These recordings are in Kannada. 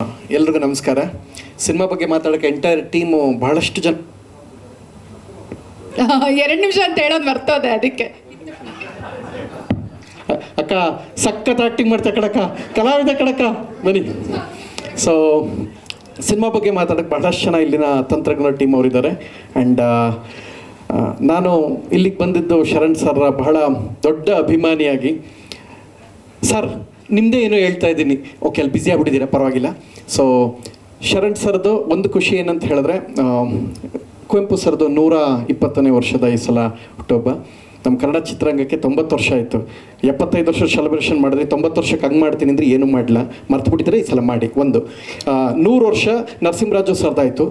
ಎಲ್ರಿಗೂ ನಮಸ್ಕಾರ. ಸಿನಿಮಾ ಬಗ್ಗೆ ಮಾತಾಡೋಕ್ಕೆ ಎಂಟೈರ್ ಟೀಮು ಬಹಳಷ್ಟು ಜನ 2 ನಿಮಿಷ ಅಂತ ಹೇಳೋದು ಬರ್ತದೆ ಅದಕ್ಕೆ. ಅಕ್ಕ ಸಖತ್ ಆ್ಯಕ್ಟಿಂಗ್ ಮಾಡ್ತಾ ಕಡಕ್ಕ, ಕಲಾವಿದ ಕಡಕ್ಕ ಬನ್ನಿ. ಸೊ ಸಿನಿಮಾ ಬಗ್ಗೆ ಮಾತಾಡೋಕ್ಕೆ ಬಹಳಷ್ಟು ಜನ ಇಲ್ಲಿನ ತಂತ್ರಜ್ಞರ ಟೀಮ್ ಅವರಿದ್ದಾರೆ. ಆ್ಯಂಡ್ ನಾನು ಇಲ್ಲಿಗೆ ಬಂದಿದ್ದು ಶರಣ್ ಸರ್ರ ಬಹಳ ದೊಡ್ಡ ಅಭಿಮಾನಿಯಾಗಿ. ಸರ್ ನಿಮ್ಮದೇ ಏನೋ ಹೇಳ್ತಾ ಇದ್ದೀನಿ, ಓಕೆ ಅಲ್ಲಿ ಬ್ಯುಸಿ ಆಗ್ಬಿಟ್ಟಿದ್ದೀರಾ, ಪರವಾಗಿಲ್ಲ. ಸೊ ಶರಣ್ ಸರ್ದು ಒಂದು ಖುಷಿ ಏನಂತ ಹೇಳಿದ್ರೆ, ಕುವೆಂಪು ಸರ್ದು 120ನೇ ವರ್ಷದ ಈ ಸಲ ಹುಟ್ಟುಹಬ್ಬ. ನಮ್ಮ ಕನ್ನಡ ಚಿತ್ರರಂಗಕ್ಕೆ 90 ವರ್ಷ ಆಯಿತು. 75 ವರ್ಷ ಸೆಲೆಬ್ರೇಷನ್ ಮಾಡಿದ್ರಿ, 90 ವರ್ಷಕ್ಕೆ ಹಂಗೆ ಮಾಡ್ತೀನಿ ಅಂದರೆ ಏನೂ ಮಾಡಲ್ಲ, ಮರ್ತುಬಿಟ್ಟಿದ್ರೆ ಈ ಸಲ ಮಾಡಿ. 100 ವರ್ಷ ನರಸಿಂಹರಾಜು ಸರ್ದಾಯಿತು.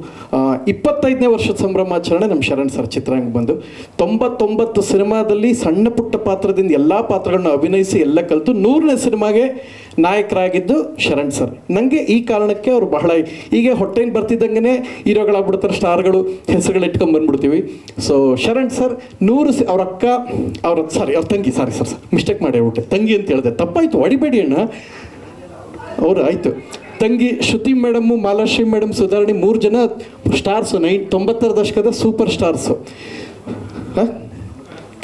25ನೇ ವರ್ಷದ ಸಂಭ್ರಮಾಚರಣೆ ನಮ್ಮ ಶರಣ್ ಸರ್ ಚಿತ್ರರಂಗ ಬಂದು 99 ಸಿನಿಮಾದಲ್ಲಿ ಸಣ್ಣ ಪುಟ್ಟ ಪಾತ್ರದಿಂದ ಎಲ್ಲ ಪಾತ್ರಗಳನ್ನ ಅಭಿನಯಿಸಿ ಎಲ್ಲ ಕಲಿತು 100ನೇ ಸಿನಿಮಾಗೆ ನಾಯಕರಾಗಿದ್ದು ಶರಣ್ ಸರ್. ನನಗೆ ಈ ಕಾರಣಕ್ಕೆ ಅವರು ಬಹಳ, ಹೀಗೆ ಹೊಟ್ಟೆಗೆ ಬರ್ತಿದ್ದಂಗೆ ಹೀರೋಗಳಾಗ್ಬಿಡ್ತಾರೆ, ಸ್ಟಾರ್ಗಳು ಹೆಸರುಗಳು ಇಟ್ಕೊಂಡು ಬಂದ್ಬಿಡ್ತೀವಿ. ಸೊ ಶರಣ್ ಸರ್ 100 ಅವ್ರ ಅಕ್ಕ, ಅವ್ರ ತಂಗಿ, ಸಾರಿ ಸರ್ ಮಿಸ್ಟೇಕ್ ಮಾಡಿಬಿಟ್ಟೆ, ತಂಗಿ ಅಂತ ಹೇಳಿದೆ, ತಪ್ಪಾಯಿತು, ಹೊಡಿಬೇಡಿ ಅಣ್ಣ. ಅವರು ಆಯಿತು, ತಂಗಿ ಶ್ರುತಿ ಮೇಡಮ್ಮು, ಮಾಲಾಶ್ರೀ ಮೇಡಮ್, ಸುಧಾರಣಿ, 3 ಜನ ಸ್ಟಾರ್ಸು, 90ರ ದಶಕದ ಸೂಪರ್ ಸ್ಟಾರ್ಸು.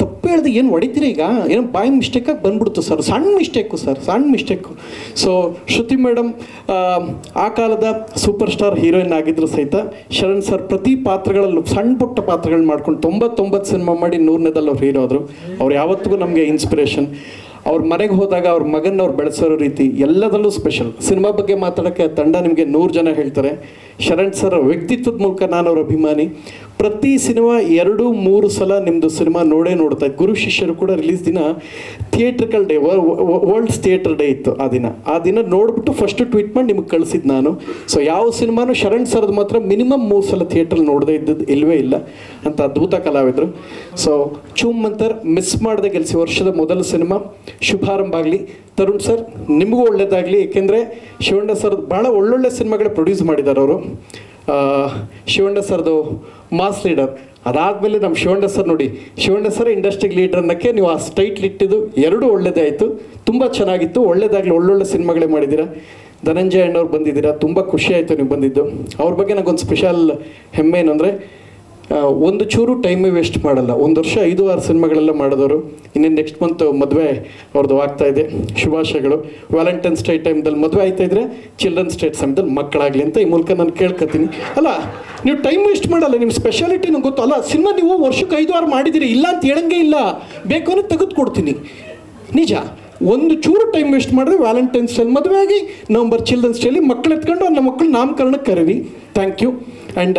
ತಪ್ಪು ಹೇಳಿದೆ, ಏನು ಹೊಡಿತೀರಿ ಈಗ, ಏನೋ ಬಾಯಿ ಮಿಸ್ಟೇಕಾಗಿ ಬಂದ್ಬಿಡ್ತು ಸರ್, ಸಣ್ಣ ಮಿಸ್ಟೇಕು. ಸೊ ಶ್ರುತಿ ಮೇಡಮ್ ಆ ಕಾಲದ ಸೂಪರ್ ಸ್ಟಾರ್ ಹೀರೋಯಿನ್ ಆಗಿದ್ರು ಸಹಿತ ಶರಣ್ ಸರ್ ಪ್ರತಿ ಪಾತ್ರಗಳಲ್ಲೂ ಸಣ್ಣ ಪುಟ್ಟ ಪಾತ್ರಗಳು ಮಾಡ್ಕೊಂಡು 99 ಸಿನಿಮಾ ಮಾಡಿ 100ನೇದಲ್ಲಿ ಅವ್ರು ಹೀರೋ ಆದರು. ಅವ್ರು ಯಾವತ್ತಿಗೂ ನಮಗೆ ಇನ್ಸ್ಪಿರೇಷನ್. ಅವ್ರ ಮನೆಗೆ ಹೋದಾಗ ಅವ್ರ ಮಗನ ಅವ್ರು ಬೆಳೆಸೋ ರೀತಿ ಎಲ್ಲದರಲ್ಲೂ ಸ್ಪೆಷಲ್. ಸಿನಿಮಾ ಬಗ್ಗೆ ಮಾತಾಡೋಕ್ಕೆ ತಂಡ ನಿಮಗೆ 100 ಜನ ಹೇಳ್ತಾರೆ. ಶರಣ್ ಸರ್ ವ್ಯಕ್ತಿತ್ವದ ಮೂಲಕ ನಾನು ಅವ್ರ ಅಭಿಮಾನಿ. ಪ್ರತಿ ಸಿನಿಮಾ 2-3 ಸಲ ನಿಮ್ಮದು ಸಿನಿಮಾ ನೋಡ್ತಾ ಇತ್ತು. ಗುರು ಶಿಷ್ಯರು ಕೂಡ ರಿಲೀಸ್ ದಿನ theatrical day, worlds theatre day ಇತ್ತು. ಆ ದಿನ ನೋಡ್ಬಿಟ್ಟು ಫಸ್ಟ್ ಟ್ವೀಟ್ ಮಾಡಿ ನಿಮಗೆ ಕಳಿಸಿದ್ದು ನಾನು. ಸೊ ಯಾವ ಸಿನಿಮಾನು ಶರಣ್ ಸರ್ದು ಮಾತ್ರ ಮಿನಿಮಮ್ 3 ಸಲ ಥಿಯೇಟ್ರಲ್ಲಿ ನೋಡದೇ ಇದ್ದದ್ದು ಇಲ್ಲವೇ ಇಲ್ಲ ಅಂತ ಅದ್ಭುತ ಕಲಾವಿದರು. ಸೊ ಚೂಮ್ ಮಂತರ್ ಮಿಸ್ ಮಾಡದೆ ಗೆಲ್ಲಿಸಿ ವರ್ಷದ ಮೊದಲ ಸಿನಿಮಾ ಶುಭಾರಂಭ ಆಗಲಿ. ತರುಣ್ ಸರ್ ನಿಮಗೂ ಒಳ್ಳೇದಾಗಲಿ, ಏಕೆಂದರೆ ಶಿವಣ್ಣ ಸರ್ ಭಾಳ ಒಳ್ಳೊಳ್ಳೆ ಸಿನಿಮಾಗಳು ಪ್ರೊಡ್ಯೂಸ್ ಮಾಡಿದ್ದಾರೆ ಅವರು. ಶಿವಣ್ಣ ಸರ್ದು ಮಾಸ್ ಲೀಡರ್, ಅದಾದಮೇಲೆ ನಮ್ಮ ಶಿವಣ್ಣ ಸರ್ ನೋಡಿ, ಶಿವಣ್ಣ ಸರ್ ಇಂಡಸ್ಟ್ರಿಗೆ ಲೀಡರ್ ಅನ್ನೋಕ್ಕೆ ನೀವು ಆ ಟೈಟ್ಲ್ ಇಟ್ಟಿದ್ದು 2 ಒಳ್ಳೇದೇ ಆಯಿತು, ತುಂಬ ಚೆನ್ನಾಗಿತ್ತು, ಒಳ್ಳೇದಾಗಲಿ, ಒಳ್ಳೊಳ್ಳೆ ಸಿನಿಮಾಗಳೇ ಮಾಡಿದ್ದೀರಾ. ಧನಂಜಯ ಅಣ್ಣವ್ರು ಬಂದಿದ್ದೀರಾ, ತುಂಬ ಖುಷಿ ಆಯಿತು ನೀವು ಬಂದಿದ್ದು. ಅವ್ರ ಬಗ್ಗೆ ನನಗೊಂದು ಸ್ಪೆಷಲ್ ಹೆಮ್ಮೆ ಏನಂದರೆ, ಒಂದು ಚೂರು ಟೈಮೇ ವೇಸ್ಟ್ ಮಾಡಲ್ಲ. 1 ವರ್ಷ 5-6 ಸಿನಿಮಾಗಳೆಲ್ಲ ಮಾಡಿದವರು. ಇನ್ನೇನು ನೆಕ್ಸ್ಟ್ ಮಂತ್ ಮದುವೆ ಅವ್ರದ್ದು ಆಗ್ತಾ ಇದೆ, ಶುಭಾಶಯಗಳು. ವ್ಯಾಲೆಂಟೈನ್ಸ್ ಡೇ ಟೈಮ್ದಲ್ಲಿ ಮದುವೆ ಆಯ್ತಾ ಇದ್ರೆ ಚಿಲ್ಡ್ರನ್ಸ್ ಡೇ ಸಮಯದಲ್ಲಿ ಮಕ್ಕಳಾಗಲಿ ಅಂತ ಈ ಮೂಲಕ ನಾನು ಕೇಳ್ಕೊತೀನಿ. ಅಲ್ಲ, ನೀವು ಟೈಮ್ ವೇಸ್ಟ್ ಮಾಡಲ್ಲ, ನಿಮ್ಮ ಸ್ಪೆಷಾಲಿಟಿ ನಂಗೆ ಗೊತ್ತು. ಅಲ್ಲ, ಸಿನಿಮಾ ನೀವು ವರ್ಷಕ್ಕೆ 5-6 ಮಾಡಿದ್ದೀರಿ, ಇಲ್ಲ ಅಂತ ಹೇಳಂಗೆ ಇಲ್ಲ, ಬೇಕು ಅನ್ನೋದು ತೆಗೆದುಕೊಡ್ತೀನಿ, ನಿಜ. ಒಂದು ಚೂರು ಟೈಮ್ ವೇಸ್ಟ್ ಮಾಡಿದ್ರೆ ವ್ಯಾಲೆಂಟೈನ್ಸ್ ಡೇ ಮದುವೆ ಆಗಿ ನವಂಬರ್ ಚಿಲ್ಡ್ರನ್ಸ್ ಡೇಲಿ ಮಕ್ಕಳು ಎತ್ಕೊಂಡು ನಮ್ಮ ಮಕ್ಕಳು ನಾಮಕರಣಕ್ಕೆ ಕರೀರಿ. Thank you. ಆ್ಯಂಡ್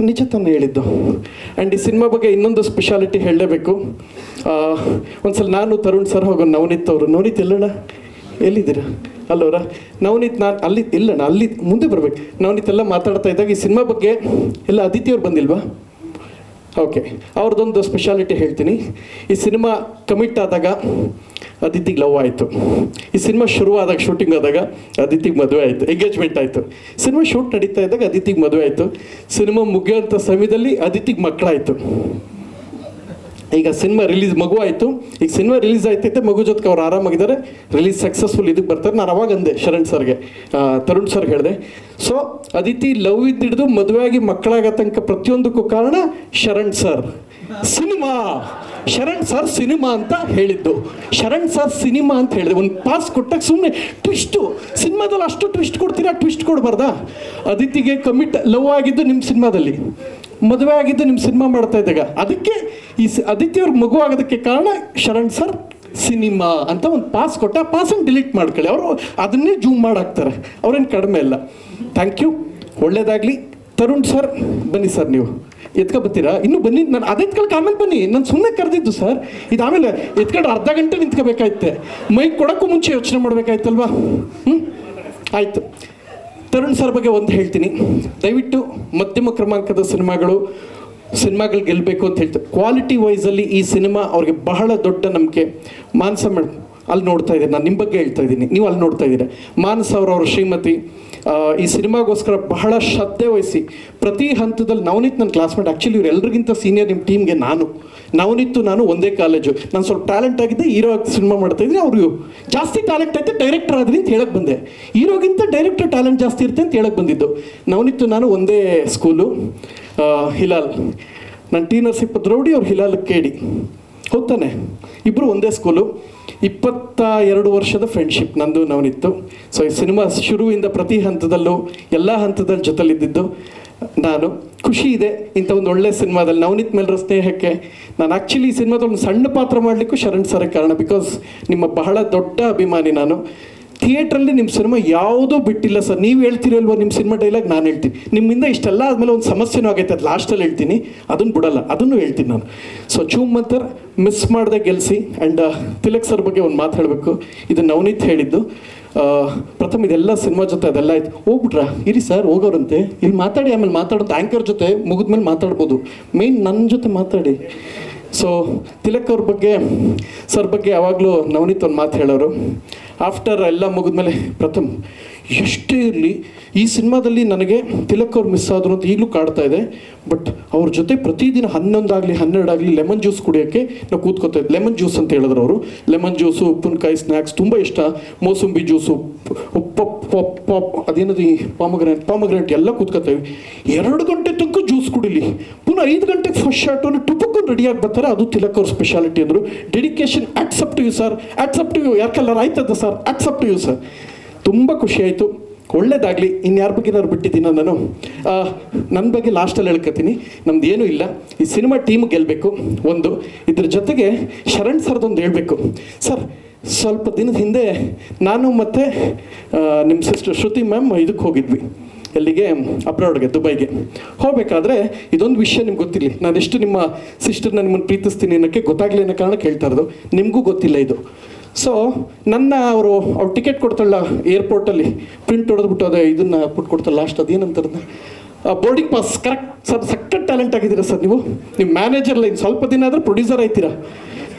ನಿಜ ತಾನು ಹೇಳಿದ್ದು. ಆ್ಯಂಡ್ ಈ ಸಿನಿಮಾ ಬಗ್ಗೆ ಇನ್ನೊಂದು ಸ್ಪೆಷಾಲಿಟಿ ಹೇಳಲೇಬೇಕು. ಒಂದ್ಸಲ ನಾನು ತರುಣ್ ಸರ್ ಹೋಗೋಣ, ನವನೀತ್ ಅವರು, ನವನೀತ್ ಎಲ್ಲಣ್ಣ ಎಲ್ಲಿದ್ದೀರಾ? ಅಲ್ಲವರ ನವನೀತ್, ನಾನು ಅಲ್ಲಿ ಇಲ್ಲಣ್ಣ, ಅಲ್ಲಿ ಮುಂದೆ ಬರ್ಬೇಕು. ನವನೀತ್ ಎಲ್ಲ ಮಾತಾಡ್ತಾ ಇದ್ದಾಗ ಈ ಸಿನಿಮಾ ಬಗ್ಗೆ ಎಲ್ಲ ಅದಿತಿ ಅವ್ರು ಬಂದಿಲ್ವಾ? ಓಕೆ, ಅವ್ರದ್ದೊಂದು ಸ್ಪೆಷಾಲಿಟಿ ಹೇಳ್ತೀನಿ. ಈ ಸಿನಿಮಾ ಕಮಿಟ್ ಆದಾಗ ಅದಿತಿಗೆ ಲವ್ ಆಯಿತು. ಈ ಸಿನಿಮಾ ಶುರುವಾದಾಗ, ಶೂಟಿಂಗ್ ಆದಾಗ ಅದಿತಿಗೆ ಮದುವೆ ಆಯಿತು, ಎಂಗೇಜ್ಮೆಂಟ್ ಆಯಿತು. ಸಿನಿಮಾ ಶೂಟ್ ನಡೀತಾ ಇದ್ದಾಗ ಅದಿತಿಗೆ ಮದುವೆ ಆಯಿತು. ಸಿನಿಮಾ ಮುಗಿಯೋಂಥ ಸಮಯದಲ್ಲಿ ಅದಿತಿಗೆ ಮಕ್ಕಳಾಯಿತು. ಈಗ ಸಿನಿಮಾ ರಿಲೀಸ್, ಮಗು ಆಯಿತು. ಈಗ ಸಿನಿಮಾ ರಿಲೀಸ್ ಆಯ್ತೈತೆ, ಮಗು ಜೊತೆಗೆ ಅವ್ರು ಆರಾಮಾಗಿದ್ದಾರೆ, ರಿಲೀಸ್ ಸಕ್ಸಸ್ಫುಲ್ ಇದಕ್ಕೆ ಬರ್ತಾರೆ. ನಾನು ಅವಾಗ ಅಂದೆ ಶರಣ್ ಸರ್ಗೆ, ತರುಣ್ ಸರ್ಗೆ ಹೇಳಿದೆ. ಸೊ ಅದಿತಿ ಲವ್ ಇದ್ದಿಡ್ದು ಮದುವೆ ಆಗಿ ಮಕ್ಕಳಾಗೋ ತನಕ ಪ್ರತಿಯೊಂದಕ್ಕೂ ಕಾರಣ Sharan sir. Cinema Sharan sir cinema ಅಂತ ಹೇಳಿದ್ದು, ಶರಣ್ ಸರ್ ಸಿನಿಮಾ ಅಂತ ಹೇಳಿದೆ. ಒಂದು ಪಾಸ್ ಕೊಟ್ಟಾಗ ಸುಮ್ಮನೆ ಟ್ವಿಸ್ಟು, ಸಿನಿಮಾದಲ್ಲಿ ಅಷ್ಟು ಟ್ವಿಸ್ಟ್ ಕೊಡ್ತೀರಾ, ಟ್ವಿಸ್ಟ್ ಕೊಡಬಾರ್ದಾ? ಅದಿತಿಗೆ ಕಮಿಟ್ ಲವ್ ಆಗಿದ್ದು ನಿಮ್ಮ ಸಿನಿಮಾದಲ್ಲಿ, ಮದುವೆ ಆಗಿದ್ದು ನಿಮ್ಮ ಸಿನಿಮಾ ಮಾಡ್ತಾ ಇದ್ದಾಗ. ಅದಕ್ಕೆ ಈ ಅದಿತಿ ಅವ್ರಿಗೆ ಮಗು ಆಗೋದಕ್ಕೆ ಕಾರಣ ಶರಣ್ ಸರ್ ಸಿನಿಮಾ ಅಂತ ಒಂದು ಪಾಸ್ ಕೊಟ್ಟ. ಆ ಪಾಸನ್ನು ಡಿಲೀಟ್ ಮಾಡ್ಕೊಳ್ಳಿ, ಅವರು ಅದನ್ನೇ ಜೂಮ್ ಮಾಡಾಕ್ತಾರೆ, ಅವ್ರೇನು ಕಡಿಮೆ ಇಲ್ಲ. ಥ್ಯಾಂಕ್ ಯು, ಒಳ್ಳೇದಾಗಲಿ. ತರುಣ್ ಸರ್ ಬನ್ನಿ ಸರ್, ನೀವು ಎತ್ಕೊಬತ್ತೀರಾ? ಇನ್ನೂ ಬನ್ನಿ, ನಾನು ಅದು ಎತ್ಕೊಳಕ್ಕೆ ಆಮೇಲೆ ಬನ್ನಿ, ನಾನು ಸುಮ್ಮನೆ ಕರೆದಿದ್ದು ಸರ್. ಇದು ಆಮೇಲೆ ಎತ್ಕೊಂಡು ಅರ್ಧ ಗಂಟೆ ನಿಂತ್ಕೋಬೇಕಾಯ್ತೆ, ಮೈಕ್ ಕೊಡೋಕ್ಕೂ ಮುಂಚೆ ಯೋಚನೆ ಮಾಡಬೇಕಾಯ್ತಲ್ವಾ? ಆಯಿತು. ತರುಣ್ ಸರ್ ಬಗ್ಗೆ ಒಂದು ಹೇಳ್ತೀನಿ, ದಯವಿಟ್ಟು ಮಧ್ಯಮ ಕ್ರಮಾಂಕದ ಸಿನಿಮಾಗಳು ಗೆಲ್ಲಬೇಕು ಅಂತ ಹೇಳ್ತಾರೆ. ಕ್ವಾಲಿಟಿ ವೈಸಲ್ಲಿ ಈ ಸಿನಿಮಾ ಅವ್ರಿಗೆ ಬಹಳ ದೊಡ್ಡ ನಂಬಿಕೆ. ಮಾನಸ ಮೇಡಮ್ ಅಲ್ಲಿ ನೋಡ್ತಾ ಇದ್ದೀನಿ, ನಾನು ನಿಮ್ಮ ಬಗ್ಗೆ ಹೇಳ್ತಾ ಇದ್ದೀನಿ, ನೀವು ಅಲ್ಲಿ ನೋಡ್ತಾ ಇದ್ದೀರಾ. ಮಾನಸ್ ಅವರವ್ರ ಶ್ರೀಮತಿ ಈ ಸಿನಿಮಾಗೋಸ್ಕರ ಬಹಳ ಶ್ರದ್ಧೆ ವಹಿಸಿ ಪ್ರತಿ ಹಂತದಲ್ಲಿ ನವನೀತ್ ನನ್ನ ಕ್ಲಾಸ್ಮೇಟ್, ಆ್ಯಕ್ಚುಲಿ ಇವ್ರು ಎಲ್ರಿಗಿಂತ ಸೀನಿಯರ್ ನಿಮ್ಮ ಟೀಮ್ಗೆ. ನವನೀತ್ ನಾನು ಒಂದೇ ಕಾಲೇಜು, ನಾನು ಸ್ವಲ್ಪ ಟ್ಯಾಲೆಂಟ್ ಆಗಿದ್ದೆ, ಹೀರೋ ಆಗಿ ಸಿನಿಮಾ ಮಾಡ್ತಾಯಿದ್ದೆ. ಅವರು ಜಾಸ್ತಿ ಟ್ಯಾಲೆಂಟ್ ಐತೆ, ಡೈರೆಕ್ಟರ್ ಆದ್ರಿ ಅಂತ ಹೇಳಕ್ಕೆ ಬಂದೆ. ಹೀರೋಗಿಂತ ಡೈರೆಕ್ಟರ್ ಟ್ಯಾಲೆಂಟ್ ಜಾಸ್ತಿ ಇರುತ್ತೆ ಅಂತ ಹೇಳಕ್ಕೆ ಬಂದಿದ್ದು. ನವನೀತ್ ನಾನು ಒಂದೇ ಸ್ಕೂಲು, ಹಿಲಾಲ್. ನಾನು ಟಿ ನರಸೀಪುರ ದ್ರೌಡಿ, ಅವ್ರು ಹಿಲಾಲ್ ಕೇಡಿ, ಹೋಗ್ತಾನೆ. ಇಬ್ಬರು ಒಂದೇ ಸ್ಕೂಲು. 22 ವರ್ಷದ ಫ್ರೆಂಡ್ಶಿಪ್ ನಂದು ನವನಿತ್ತು. ಸೊ ಈ ಸಿನಿಮಾ ಶುರುವಿಂದ ಪ್ರತಿ ಹಂತದಲ್ಲೂ ಎಲ್ಲ ಹಂತದಲ್ಲಿ ಜೊತೆಲಿದ್ದಿದ್ದು ನಾನು. ಖುಷಿ ಇದೆ ಇಂಥ ಒಂದು ಒಳ್ಳೆ ಸಿನಿಮಾದಲ್ಲಿ ನವನೀತ್ ಮೇಲಿರೋ ಸ್ನೇಹಕ್ಕೆ. ನಾನು ಆ್ಯಕ್ಚುಲಿ ಈ ಸಿನಿಮಾದಲ್ಲಿ ಒಂದು ಸಣ್ಣ ಪಾತ್ರ ಮಾಡಲಿಕ್ಕೂ ಶರಣ್ ಸರ್ ಕಾರಣ. ಬಿಕಾಸ್ ನಿಮ್ಮ ಬಹಳ ದೊಡ್ಡ ಅಭಿಮಾನಿ ನಾನು. ಥಿಯೇಟ್ರಲ್ಲಿ ನಿಮ್ಮ ಸಿನಿಮಾ ಯಾವುದೂ ಬಿಟ್ಟಿಲ್ಲ ಸರ್. ನೀವು ಹೇಳ್ತಿರಲ್ವ ನಿಮ್ಮ ಸಿನಿಮಾ ಡೈಲಾಗ್, ನಾನು ಹೇಳ್ತೀನಿ. ನಿಮ್ಮಿಂದ ಇಷ್ಟೆಲ್ಲ ಆದಮೇಲೆ ಒಂದು ಸಮಸ್ಯೆನೂ ಆಗೈತೆ, ಅದು ಲಾಸ್ಟಲ್ಲಿ ಹೇಳ್ತೀನಿ, ಅದನ್ನು ಬಿಡಲ್ಲ, ಅದನ್ನು ಹೇಳ್ತೀನಿ ನಾನು. ಸೊ ಚೂಮಂತರ್ ಮಿಸ್ ಮಾಡದೆ ಗೆಲ್ಲಿಸಿ. ಆ್ಯಂಡ್ ತಿಲಕ್ ಸರ್ ಬಗ್ಗೆ ಒಂದು ಮಾತು ಹೇಳಬೇಕು. ಇದು ನವನೀತ್ ಹೇಳಿದ್ದು. ಪ್ರಥಮ ಇದೆಲ್ಲ ಸಿನಿಮಾ ಜೊತೆ ಅದೆಲ್ಲ ಆಯ್ತು. ಹೋಗ್ಬಿಟ್ರಾ ಇರಿ ಸರ್, ಹೋಗೋರಂತೆ, ಇಲ್ಲಿ ಮಾತಾಡಿ, ಆಮೇಲೆ ಮಾತಾಡೋದು ಆ್ಯಂಕರ್ ಜೊತೆ ಮುಗಿದ್ಮೇಲೆ ಮಾತಾಡ್ಬೋದು, ಮೇಯ್ನ್ ನನ್ನ ಜೊತೆ ಮಾತಾಡಿ. ಸೊ ತಿಲಕ್ ಅವ್ರ ಬಗ್ಗೆ, ಸರ್ ಬಗ್ಗೆ ಯಾವಾಗಲೂ ನವನೀತ್ ಒಂದು ಮಾತು ಹೇಳೋರು. ಆಫ್ಟರ್ ಎಲ್ಲ ಮುಗಿದ್ಮೇಲೆ, ಪ್ರಥಮ್ ಎಷ್ಟೇ ಇರಲಿ ಈ ಸಿನಿಮಾದಲ್ಲಿ ನನಗೆ ತಿಲಕ್ ಅವ್ರು ಮಿಸ್ ಆದರು ಅಂತ ಈಗಲೂ ಕಾಡ್ತಾ ಇದೆ. ಬಟ್ ಅವ್ರ ಜೊತೆ ಪ್ರತಿದಿನ 11 ಆಗಲಿ 12 ಆಗಲಿ ಲೆಮನ್ ಜ್ಯೂಸ್ ಕುಡಿಯೋಕ್ಕೆ ನಾವು ಕೂತ್ಕೋತಾ ಇದ್ದೆ. ಲೆಮನ್ ಜ್ಯೂಸ್ ಅಂತ ಹೇಳಿದ್ರು ಅವರು. ಲೆಮನ್ ಜ್ಯೂಸು, ಉಪ್ಪಿನಕಾಯಿ, ಸ್ನ್ಯಾಕ್ಸ್ ತುಂಬ ಇಷ್ಟ. ಮೋಸಂಬಿ ಜ್ಯೂಸು, ಅದೇನದು ಈ ಪಾಮಗ್ರಾನೇಟ್ ಎಲ್ಲ ಕೂತ್ಕೋತೇವೆ. 2 ಗಂಟೆ ತನಕ ಜ್ಯೂಸ್ ಕುಡಿಲಿ, ಪುನಃ 5 ಗಂಟೆಗೆ ಫಸ್ಟ್ ಶಾರ್ಟನ್ನು ಟುಪಕ್ಕೂ ರೆಡಿಯಾಗಿ ಬರ್ತಾರೆ. ಅದು ತಿಲಕ್ ಅವ್ರ ಸ್ಪೆಷಾಲಿಟಿ ಅಂದರು. Dedication, hats off to you sir, hats off to you. ಯಾಕೆಲ್ಲರೂ ಆಯ್ತದ sir, hats off to you sir. ತುಂಬ ಖುಷಿ ಆಯಿತು. ಒಳ್ಳೇದಾಗಲಿ. ಇನ್ಯಾರ ಬಗ್ಗೆ ಏನಾದ್ರು ಬಿಟ್ಟಿದ್ದೀನೋ ನಾನು? ನನ್ನ ಬಗ್ಗೆ ಲಾಸ್ಟಲ್ಲಿ ಹೇಳ್ಕೊತೀನಿ. ನಮ್ದು ಏನೂ ಇಲ್ಲ, ಈ ಸಿನಿಮಾ ಟೀಮ್ ಗೆಲ್ಲಬೇಕು ಒಂದು. ಇದ್ರ ಜೊತೆಗೆ ಶರಣ್ ಸರ್ದೊಂದು ಹೇಳಬೇಕು ಸರ್. ಸ್ವಲ್ಪ ದಿನದ ಹಿಂದೆ ನಾನು ಮತ್ತು ನಿಮ್ಮ ಸಿಸ್ಟರ್ ಶ್ರುತಿ ಮ್ಯಾಮ್ ಇದಕ್ಕೆ ಹೋಗಿದ್ವಿ. ಎಲ್ಲಿಗೆ? ಅಬ್ರಾಡ್ಗೆ, ದುಬೈಗೆ. ಹೋಗಬೇಕಾದ್ರೆ ಇದೊಂದು ವಿಷಯ ನಿಮ್ಗೆ ಗೊತ್ತಿರಲಿ, ನಾನು ಎಷ್ಟು ನಿಮ್ಮ ಸಿಸ್ಟರ್ನ ನಿಮ್ಮನ್ನು ಪ್ರೀತಿಸ್ತೀನಿ ಅನ್ನೋಕ್ಕೆ ಗೊತ್ತಾಗಲಿ ಅನ್ನೋ ಕಾರಣ ಕೇಳ್ತಾ ಇರೋದು. ನಿಮಗೂ ಗೊತ್ತಿಲ್ಲ ಇದು. ಸೊ ನನ್ನ ಅವರು ಟಿಕೆಟ್ ಕೊಡ್ತಾಳ ಏರ್ಪೋರ್ಟಲ್ಲಿ, ಪ್ರಿಂಟ್ ಹೊಡೆದ್ಬಿಟ್ಟು ಅದೇ ಇದನ್ನು ಕೊಡ್ತಾಳೆ ಲಾಸ್ಟ್, ಅದೇನಂತಾರದು ಬೋರ್ಡಿಂಗ್ ಪಾಸ್. ಕರೆಕ್ಟ್ ಸರ್, ಸಖತ್ ಟ್ಯಾಲೆಂಟ್ ಆಗಿದ್ದೀರಾ ಸರ್ ನೀವು. ನಿಮ್ಮ ಮ್ಯಾನೇಜರ್ ಲೈನ್ ಸ್ವಲ್ಪ ದಿನ ಆದರೆ ಪ್ರೊಡ್ಯೂಸರ್ ಆಯ್ತೀರಾ.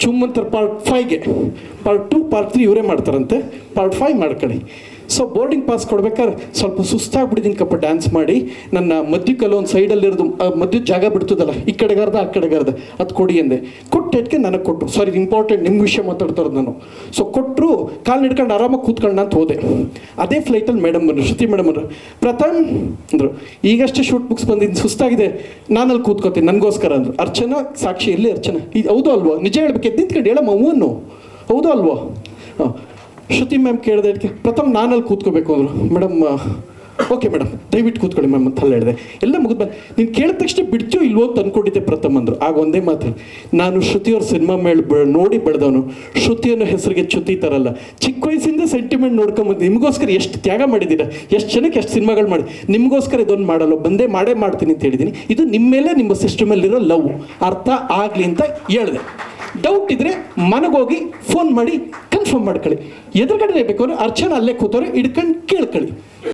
ಚುಮ್ಮಂತರ ಪಾರ್ಟ್ 5ಗೆ, ಪಾರ್ಟ್ 2 ಪಾರ್ಟ್ 3 ಇವರೇ ಮಾಡ್ತಾರಂತೆ, ಪಾರ್ಟ್ 5 ಮಾಡ್ಕೊಳ್ಳಿ. ಸೊ ಬೋರ್ಡಿಂಗ್ ಪಾಸ್ ಕೊಡ್ಬೇಕಾದ್ರೆ ಸ್ವಲ್ಪ ಸುಸ್ತಾಗ್ಬಿಟ್ಟಿದ್ದೀನಿ ಕಪ್ಪ ಡ್ಯಾನ್ಸ್ ಮಾಡಿ. ನನ್ನ ಮಧ್ಯಕ್ಕಲ್ಲ ಒಂದು ಸೈಡಲ್ಲಿರೋದು ಮಧ್ಯದ ಜಾಗ ಬಿಡ್ತದಲ್ಲ, ಈ ಕಡೆಗಾರ್ದ ಆ ಕಡೆಗಾರ್ದ, ಅದು ಕೊಡಿ ಅಂದೆ. ಕೊಟ್ಟೆಟ್ಗೆ ನನಗೆ ಕೊಟ್ಟರು. ಸಾರಿ, ಇಂಪಾರ್ಟೆಂಟ್ ನಿಮ್ಮ ವಿಷಯ ಮಾತಾಡ್ತಾ ಇರೋದು ನಾನು. ಸೊ ಕೊಟ್ಟರು, ಕಾಲು ಹಿಡ್ಕೊಂಡು ಆರಾಮಾಗಿ ಕೂತ್ಕೊಂಡು ಅಂತ ಹೋದೆ. ಅದೇ ಫ್ಲೈಟಲ್ಲಿ ಮೇಡಮ್ ಬಂದರು, ಶ್ರುತಿ ಮೇಡಮ್ ಅವರು. ಪ್ರಥಮ್ ಅಂದರು, ಈಗಷ್ಟೇ ಶೂಟ್ ಬುಕ್ಸ್ ಬಂದಿದ್ದು, ಸುಸ್ತಾಗಿದೆ, ನಾನಲ್ಲಿ ಕೂತ್ಕೋತೀನಿ ನನಗೋಸ್ಕರ ಅಂದರು. ಅರ್ಚನಾ ಸಾಕ್ಷಿ, ಎಲ್ಲಿ ಅರ್ಚನಾ? ಇದು ಹೌದು ಅಲ್ವಾ? ನಿಜ ಹೇಳ್ಬೇಕು, ನಿಂತ್ಕೊಂಡು ಹೇಳಮ್ಮ ಹೂವನ್ನು, ಹೌದು ಅಲ್ವಾ? ಹಾಂ. ಶ್ರುತಿ ಮ್ಯಾಮ್ ಕೇಳಿದೆ, ಅದಕ್ಕೆ ಪ್ರಥಮ್ ನಾನಲ್ಲಿ ಕೂತ್ಕೋಬೇಕು ಅಂದರು. ಮೇಡಮ್ ಓಕೆ ಮೇಡಮ್ ದಯವಿಟ್ಟು ಕೂತ್ಕೊಳ್ಳಿ ಮ್ಯಾಮ್ ಅಂತ ಹೇಳಿದೆ. ಎಲ್ಲ ಮುಗಿದ್ಮೇಲೆ ನೀನು ಕೇಳಿದ ತಕ್ಷಣ ಬಿಡ್ತೀಯೋ ಇಲ್ವೋ ಅಂತ ಅಂದ್ಕೊಂಡಿದ್ದೆ ಪ್ರಥಮ್ ಅಂದರು. ಆಗ ಒಂದೇ ಮಾತು, ನಾನು ಶ್ರುತಿಯವ್ರ ಸಿನಿಮಾ ನೋಡಿ ಬೆಳೆದವನು. ಶ್ರುತಿ ಅನ್ನೋ ಹೆಸರಿಗೆ ಚ್ಯುತಿ ತರಲ್ಲ. ಚಿಕ್ಕ ವಯಸ್ಸಿಂದ ಸೆಂಟಿಮೆಂಟ್ ನೋಡ್ಕೊಂಬಂದು ನಿಮಗೋಸ್ಕರ ಎಷ್ಟು ತ್ಯಾಗ ಮಾಡಿದ್ದೀರಾ, ಎಷ್ಟು ಜನಕ್ಕೆ ಎಷ್ಟು ಸಿನಿಮಾಗಳು ಮಾಡಿ, ನಿಮಗೋಸ್ಕರ ಇದೊಂದು ಮಾಡಲ್ಲ, ಮಾಡೇ ಮಾಡ್ತೀನಿ ಅಂತ ಹೇಳಿದ್ದೀನಿ. ಇದು ನಿಮ್ಮ ಮೇಲೆ, ನಿಮ್ಮ ಸಿಸ್ಟಮ್ ಮೇಲಿರೋ ಲವ್ ಅರ್ಥ ಆಗಲಿ ಅಂತ ಹೇಳಿದೆ. ಡೌಟ್ ಇದ್ರೆ ಮನೆಗೋಗಿ ಫೋನ್ ಮಾಡಿ ಕನ್ಫರ್ಮ್ ಮಾಡ್ಕೊಳ್ಳಿ. ಎದುರುಗಡೆ ಬೇಕು, ಅರ್ಚನಾ ಅಲ್ಲೇ ಕೂತವ್ರೆ, ಹಿಡ್ಕೊಂಡು ಕೇಳ್ಕೊಳ್ಳಿ.